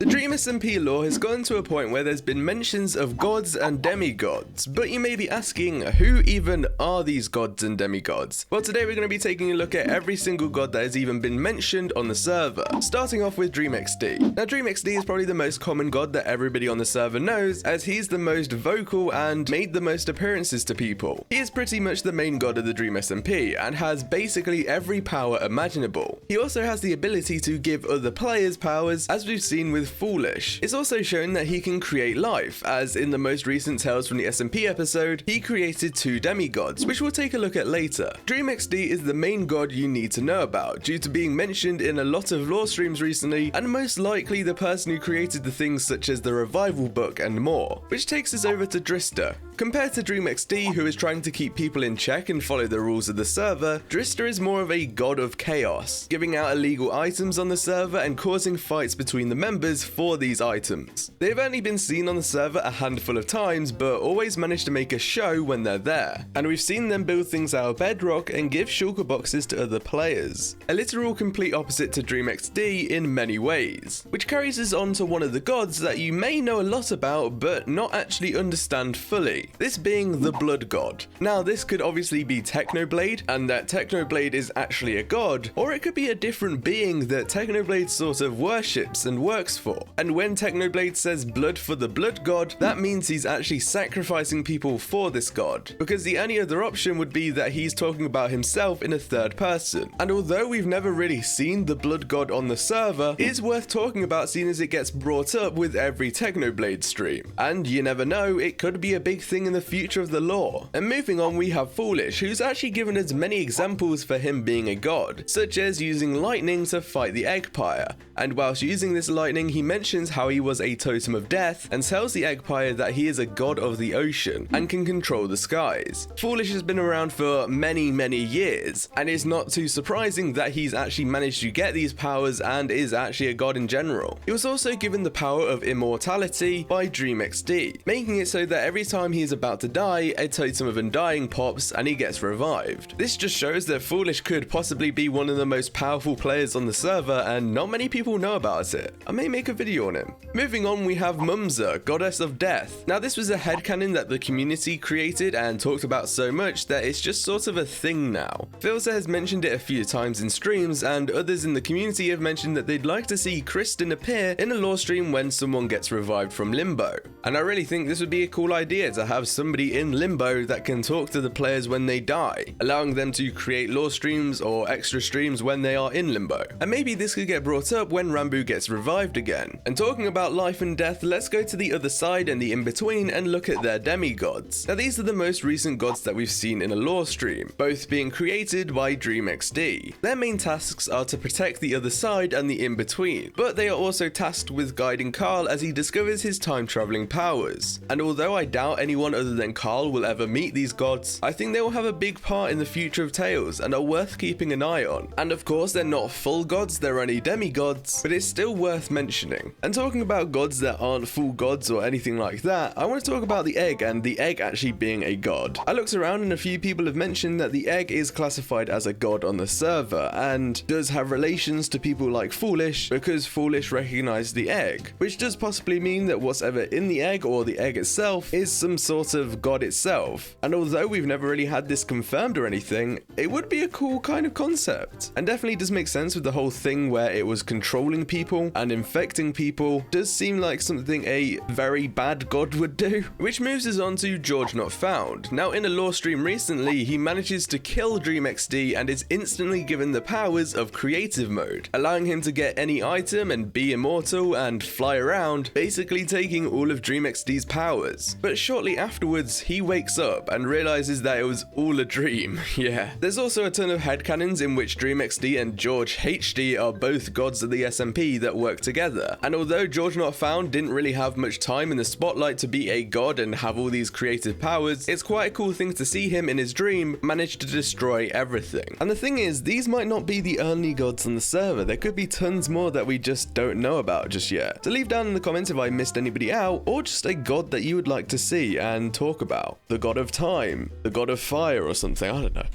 The Dream SMP lore has gotten to a point where there's been mentions of gods and demigods, but you may be asking, who even are these gods and demigods? Well, today we're going to be taking a look at every single god that has even been mentioned on the server, starting off with Dream XD. Now, Dream XD is probably the most common god that everybody on the server knows, as he's the most vocal and made the most appearances to people. He is pretty much the main god of the Dream SMP, and has basically every power imaginable. He also has the ability to give other players powers, as we've seen with Foolish. It's also shown that he can create life, as in the most recent Tales from the SMP episode, he created 2 demigods, which we'll take a look at later. Dream XD is the main god you need to know about, due to being mentioned in a lot of lore streams recently, and most likely the person who created the things such as the Revival Book and more. Which takes us over to Drista. Compared to Dream XD, who is trying to keep people in check and follow the rules of the server, Drista is more of a god of chaos, giving out illegal items on the server and causing fights between the members for these items. They've only been seen on the server a handful of times, but always manage to make a show when they're there, and we've seen them build things out of bedrock and give shulker boxes to other players. A literal complete opposite to Dream XD in many ways, which carries us on to one of the gods that you may know a lot about but not actually understand fully, this being the Blood God. Now, this could obviously be Technoblade, and that Technoblade is actually a god, or it could be a different being that Technoblade sort of worships and works for. And when Technoblade says blood for the Blood God, that means he's actually sacrificing people for this god, because the only other option would be that he's talking about himself in a third person. And although we've never really seen the Blood God on the server, it is worth talking about seeing as it gets brought up with every Technoblade stream. And you never know, it could be a big thing in the future of the lore. And moving on, we have Foolish, who's actually given us many examples for him being a god, such as using lightning to fight the Eggpire. And whilst using this lightning, he mentions how he was a totem of death and tells the Eggpire that he is a god of the ocean and can control the skies. Foolish has been around for many years, and it's not too surprising that he's actually managed to get these powers and is actually a god in general. He was also given the power of immortality by Dream XD, making it so that every time he is about to die, a totem of undying pops and he gets revived. This just shows that Foolish could possibly be one of the most powerful players on the server, and not many people know about it. I may make a video on him. Moving on, we have Mumza, goddess of death. Now, this was a headcanon that the community created and talked about so much that it's just sort of a thing now. Filza has mentioned it a few times in streams, and others in the community have mentioned that they'd like to see Kristen appear in a lore stream when someone gets revived from limbo. And I really think this would be a cool idea to have somebody in limbo that can talk to the players when they die, allowing them to create lore streams or extra streams when they are in limbo. And maybe this could get brought up when Rambu gets revived again. And talking about life and death, let's go to the other side and the in-between and look at their demigods. Now, these are the most recent gods that we've seen in a lore stream, both being created by Dream XD. Their main tasks are to protect the other side and the in-between, but they are also tasked with guiding Carl as he discovers his time-traveling powers. And although I doubt anyone other than Carl will ever meet these gods, I think they will have a big part in the future of Tales and are worth keeping an eye on. And of course, they're not full gods, they're only demigods, but it's still worth mentioning. And talking about gods that aren't full gods or anything like that, I want to talk about the egg, and the egg actually being a god. I looked around and a few people have mentioned that the egg is classified as a god on the server and does have relations to people like Foolish, because Foolish recognized the egg, which does possibly mean that whatever in the egg or the egg itself is some sort of god itself. And although we've never really had this confirmed or anything, it would be a cool kind of concept, and definitely does make sense with the whole thing where it was controlling people and infecting people. Does seem like something a very bad god would do. Which moves us on to George Not Found. Now, in a lore stream recently, he manages to kill Dream XD and is instantly given the powers of creative mode, allowing him to get any item and be immortal and fly around, basically taking all of Dream XD's powers. But shortly afterwards, he wakes up and realizes that it was all a dream. Yeah. There's also a ton of headcanons in which Dream XD and George HD are both gods of the SMP that work together. And although George Not Found didn't really have much time in the spotlight to be a god and have all these creative powers, it's quite a cool thing to see him in his dream manage to destroy everything. And the thing is, these might not be the only gods on the server. There could be tons more that we just don't know about just yet. So leave down in the comments if I missed anybody out, or just a god that you would like to see and talk about. The god of time, the god of fire or something, I don't know.